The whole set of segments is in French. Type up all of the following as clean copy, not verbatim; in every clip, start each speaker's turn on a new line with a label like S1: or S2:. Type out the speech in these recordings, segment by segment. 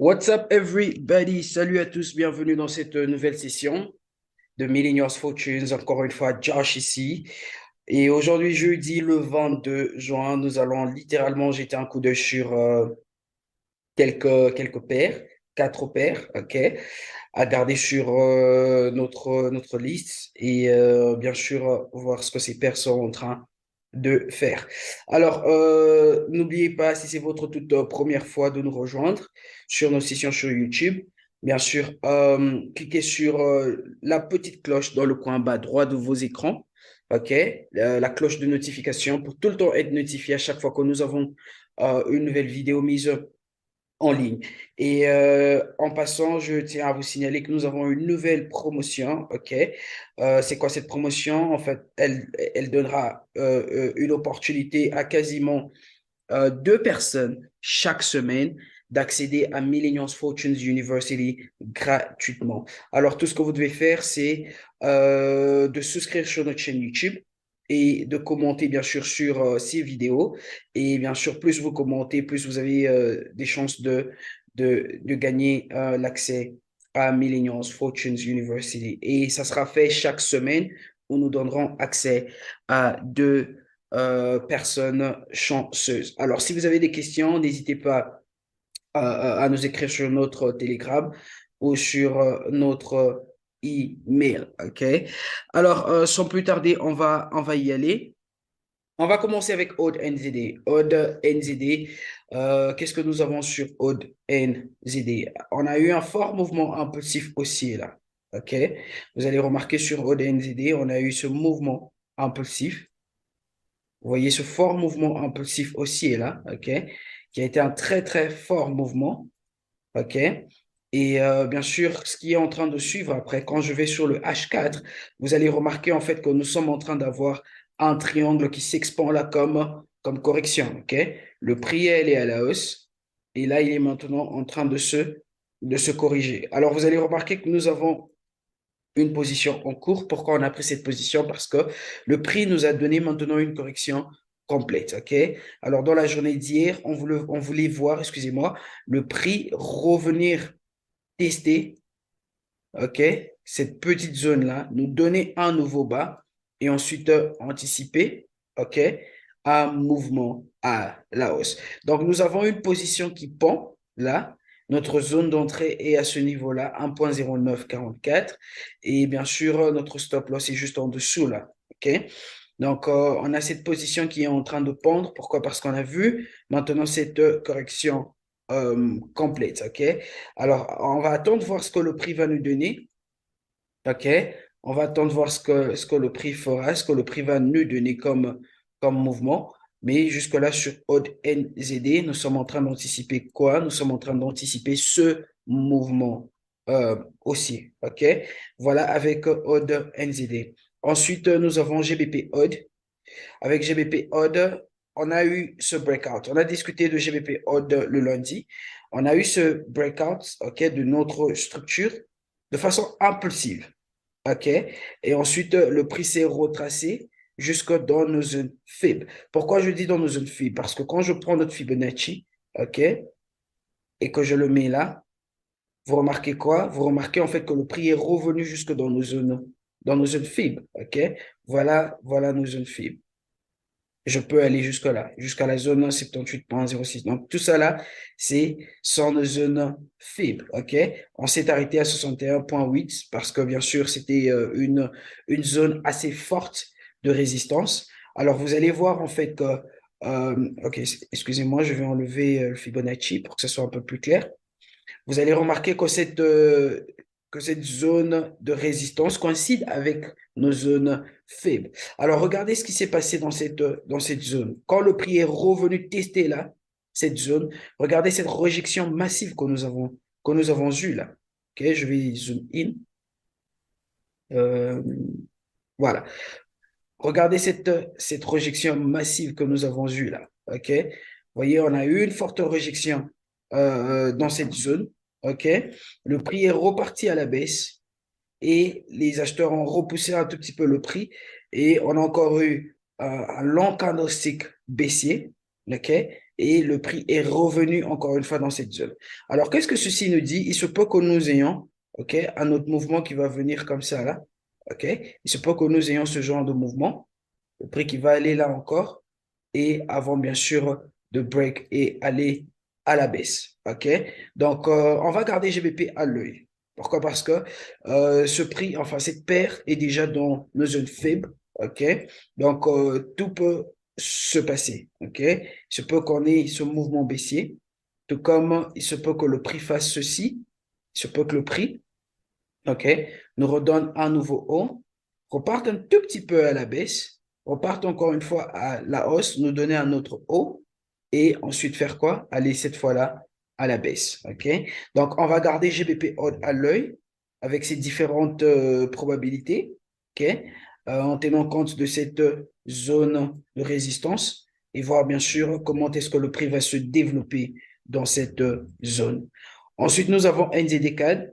S1: What's up everybody? Salut à tous, bienvenue dans cette nouvelle session de Millennials Fortunes. Encore une fois, Josh ici. Et aujourd'hui, jeudi le 22 juin, nous allons littéralement jeter un coup d'œil sur quelques paires, quatre paires, ok, à garder sur notre liste et bien sûr voir ce que ces paires sont en train de faire. Alors, n'oubliez pas, si c'est votre toute première fois de nous rejoindre sur nos sessions sur YouTube, bien sûr, cliquez sur la petite cloche dans le coin bas droit de vos écrans, ok, la cloche de notification pour tout le temps être notifié à chaque fois que nous avons une nouvelle vidéo mise en ligne. Et en passant, je tiens à vous signaler que nous avons une nouvelle promotion. OK? C'est quoi cette promotion? En fait, elle donnera une opportunité à quasiment deux personnes chaque semaine d'accéder à Millennials Fortunes University gratuitement. Alors, tout ce que vous devez faire, c'est de souscrire sur notre chaîne YouTube et de commenter, bien sûr, sur ces vidéos. Et bien sûr, plus vous commentez, plus vous avez des chances de gagner l'accès à Millennials Fortunes University. Et ça sera fait chaque semaine où nous donnerons accès à deux personnes chanceuses. Alors, si vous avez des questions, n'hésitez pas à nous écrire sur notre Telegram ou sur notre email. OK? Alors, sans plus tarder, on va y aller. On va commencer avec Odd NZD. Odd NZD, qu'est-ce que nous avons sur Odd NZD? On a eu un fort mouvement impulsif haussier là. OK? Vous allez remarquer sur Odd NZD, on a eu ce mouvement impulsif. Vous voyez ce fort mouvement impulsif haussier là, OK, qui a été un très très fort mouvement, OK. Et bien sûr, ce qui est en train de suivre après, quand je vais sur le H4, vous allez remarquer en fait que nous sommes en train d'avoir un triangle qui s'expand là comme correction, OK. Le prix, elle est à la hausse et là, il est maintenant en train de se corriger. Alors, vous allez remarquer que nous avons une position en cours. Pourquoi on a pris cette position? Parce que le prix nous a donné maintenant une correction complète. OK? Alors, dans la journée d'hier, on voulait voir, excusez-moi, le prix revenir tester, OK, cette petite zone-là, nous donner un nouveau bas et ensuite anticiper, OK, un mouvement à la hausse. Donc, nous avons une position qui pend là. Notre zone d'entrée est à ce niveau-là, 1,0944. Et bien sûr, notre stop loss est juste en dessous là. OK? Donc, on a cette position qui est en train de pendre. Pourquoi? Parce qu'on a vu maintenant cette correction complète. OK? Alors, on va attendre de voir ce que le prix va nous donner. OK? On va attendre de voir ce que le prix fera, ce que le prix va nous donner comme mouvement. Mais jusque-là, sur Odd NZD, nous sommes en train d'anticiper quoi? Nous sommes en train d'anticiper ce mouvement aussi. OK? Voilà avec Odd NZD. Ensuite, nous avons GBP Odd. Avec GBP Odd, on a eu ce breakout. On a discuté de GBP Odd le lundi. On a eu ce breakout, OK, de notre structure de façon impulsive. OK? Et ensuite, le prix s'est retracé jusque dans nos zones faibles. Pourquoi je dis dans nos zones faibles? Parce que quand je prends notre Fibonacci, OK, et que je le mets là, vous remarquez quoi? Vous remarquez en fait que le prix est revenu jusque dans nos zones faibles. OK? Voilà nos zones faibles. Je peux aller jusque-là, jusqu'à la zone 78,06. Donc, tout ça là, c'est sans nos zones faibles, OK? On s'est arrêté à 61,8 parce que, bien sûr, c'était une zone assez forte de résistance. Alors, vous allez voir, en fait, que, OK, excusez-moi, je vais enlever le Fibonacci pour que ce soit un peu plus clair. Vous allez remarquer que cette zone de résistance coïncide avec nos zones faibles. Alors, regardez ce qui s'est passé dans cette zone. Quand le prix est revenu tester là, cette zone, regardez cette rejection massive que nous avons eue là. OK, je vais zoom in. Euh, voilà. Regardez cette rejection massive que nous avons eue là. OK? Vous voyez, on a eu une forte rejection dans cette zone. OK? Le prix est reparti à la baisse et les acheteurs ont repoussé un tout petit peu le prix et on a encore eu un long candlestick baissier. OK? et le prix est revenu encore une fois dans cette zone. Alors, qu'est-ce que ceci nous dit? Il se peut que nous ayons, OK, un autre mouvement qui va venir comme ça là, OK? Il se peut que nous ayons ce genre de mouvement, le prix qui va aller là encore, et avant bien sûr de break et aller à la baisse, OK? Donc, on va garder GBP à l'œil. Pourquoi? Parce que ce prix, enfin cette paire est déjà dans nos zones faibles, OK? Donc, tout peut se passer, OK? Il se peut qu'on ait ce mouvement baissier, tout comme il se peut que le prix fasse ceci, il se peut que le prix, OK, nous redonne un nouveau haut, reparte un tout petit peu à la baisse, reparte encore une fois à la hausse, nous donner un autre haut, et ensuite faire quoi? Aller cette fois-là à la baisse, OK? Donc, on va garder GBP odd à l'œil avec ces différentes probabilités, OK? En tenant compte de cette zone de résistance et voir bien sûr comment est-ce que le prix va se développer dans cette zone. Ensuite, nous avons NZD-CAD.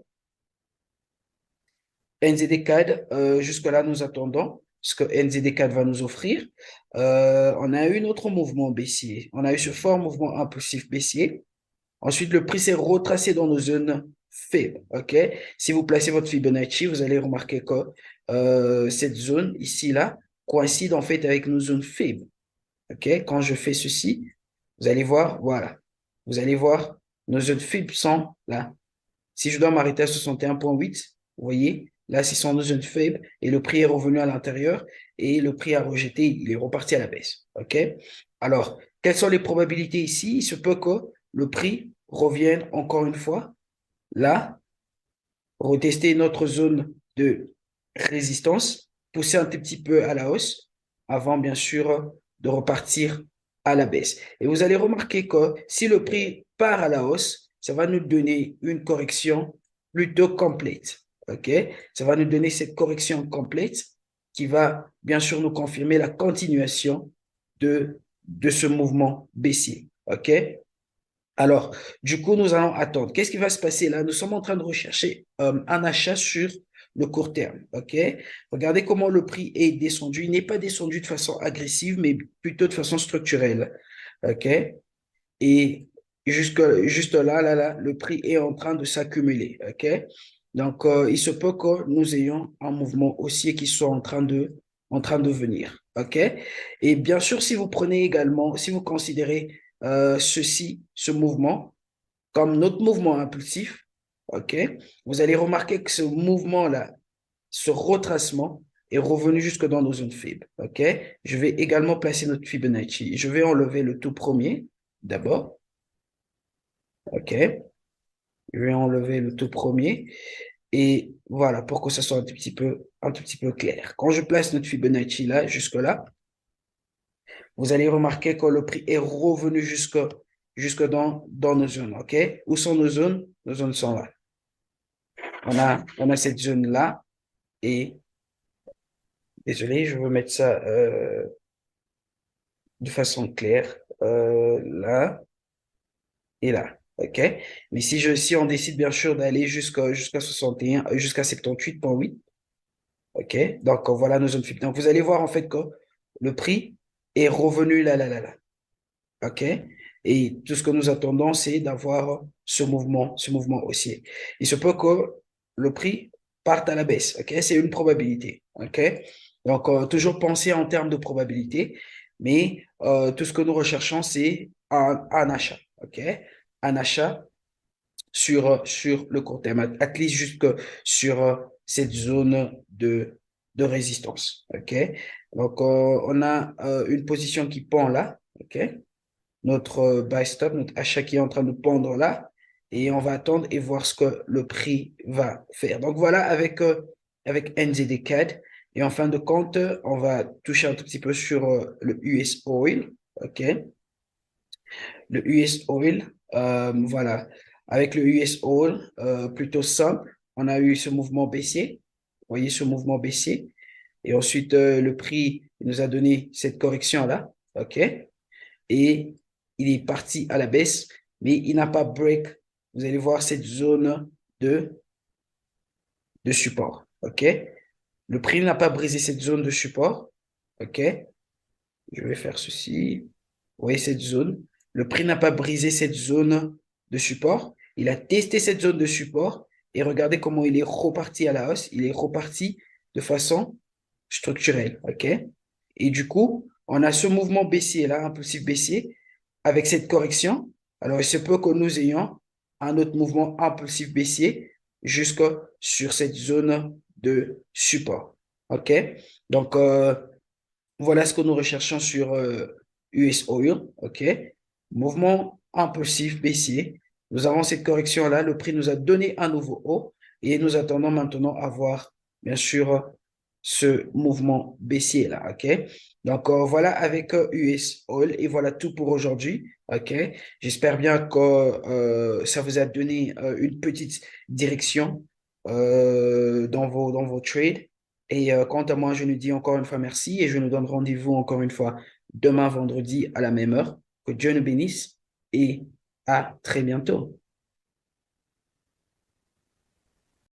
S1: NZD-CAD, jusque-là, nous attendons ce que NZD-CAD va nous offrir. On a eu notre mouvement baissier. On a eu ce fort mouvement impulsif baissier. Ensuite, le prix s'est retracé dans nos zones faibles. OK? Si vous placez votre Fibonacci, vous allez remarquer que cette zone ici-là coïncide en fait avec nos zones faibles. OK? Quand je fais ceci, vous allez voir, voilà. Vous allez voir, nos zones faibles sont là. Si je dois m'arrêter à 61,8, vous voyez, là, c'est son zone faible et le prix est revenu à l'intérieur et le prix a rejeté, il est reparti à la baisse. OK? Alors, quelles sont les probabilités ici? Il se peut que le prix revienne encore une fois là, retester notre zone de résistance, pousser un tout petit peu à la hausse avant, bien sûr, de repartir à la baisse. Et vous allez remarquer que si le prix part à la hausse, ça va nous donner une correction plutôt complète. OK? Ça va nous donner cette correction complète qui va, bien sûr, nous confirmer la continuation de ce mouvement baissier. OK? Alors, du coup, nous allons attendre. Qu'est-ce qui va se passer là? Nous sommes en train de rechercher un achat sur le court terme. OK? Regardez comment le prix est descendu. Il n'est pas descendu de façon agressive, mais plutôt de façon structurelle. OK? Et juste là, le prix est en train de s'accumuler. OK? Donc, il se peut que nous ayons un mouvement haussier qui soit en train de venir. OK? Et bien sûr, si vous prenez également, si vous considérez ce mouvement, comme notre mouvement impulsif, OK, vous allez remarquer que ce mouvement-là, ce retracement est revenu jusque dans nos zones faibles. OK? Je vais également placer notre Fibonacci. Je vais enlever le tout premier d'abord. OK? Je vais enlever le tout premier. Et voilà, pour que ça soit un tout petit peu clair. Quand je place notre Fibonacci là, jusque-là, vous allez remarquer que le prix est revenu jusque dans nos zones. OK? Où sont nos zones? Nos zones sont là. On a cette zone-là et désolé, je veux mettre ça de façon claire. Là et là. OK? Mais si on décide bien sûr d'aller jusqu'à 61, jusqu'à 78,8, OK? Donc voilà nos zones faibles. Donc vous allez voir en fait que le prix est revenu là. OK? Et tout ce que nous attendons, c'est d'avoir ce mouvement haussier. Il se peut que le prix parte à la baisse. OK? C'est une probabilité. OK? Donc, toujours penser en termes de probabilité, mais tout ce que nous recherchons, c'est un achat. OK? Un achat sur le court terme, at least jusque sur cette zone de résistance. OK? Donc, on a une position qui pend là. OK? Notre buy stop, notre achat qui est en train de pondre là, et on va attendre et voir ce que le prix va faire. Donc voilà avec NZD CAD. Et en fin de compte, on va toucher un tout petit peu sur le US Oil. OK? Le US Oil, voilà. Avec le US Oil, plutôt simple, on a eu ce mouvement baissier. Vous voyez ce mouvement baissier. Et ensuite, le prix il nous a donné cette correction-là. OK? Et il est parti à la baisse, mais il n'a pas break. Vous allez voir cette zone de, de support. OK? Le prix n'a pas brisé cette zone de support. OK? Je vais faire ceci. Vous voyez cette zone. le prix n'a pas brisé cette zone de support. Il a testé cette zone de support et regardez comment il est reparti à la hausse. Il est reparti de façon structurelle. OK? Et du coup, on a ce mouvement baissier là, impulsif baissier, avec cette correction. Alors, il se peut que nous ayons un autre mouvement impulsif baissier jusque sur cette zone de support. OK? Donc, voilà ce que nous recherchons sur US Oil. OK? Mouvement impulsif baissier. Nous avons cette correction-là. Le prix nous a donné un nouveau haut et nous attendons maintenant à voir, bien sûr, ce mouvement baissier-là. OK? Donc, voilà avec US Oil et voilà tout pour aujourd'hui. OK? J'espère bien que ça vous a donné une petite direction dans vos trades. Et quant à moi, je nous dis encore une fois merci et je nous donne rendez-vous encore une fois demain vendredi à la même heure. Que Dieu nous bénisse et à très bientôt.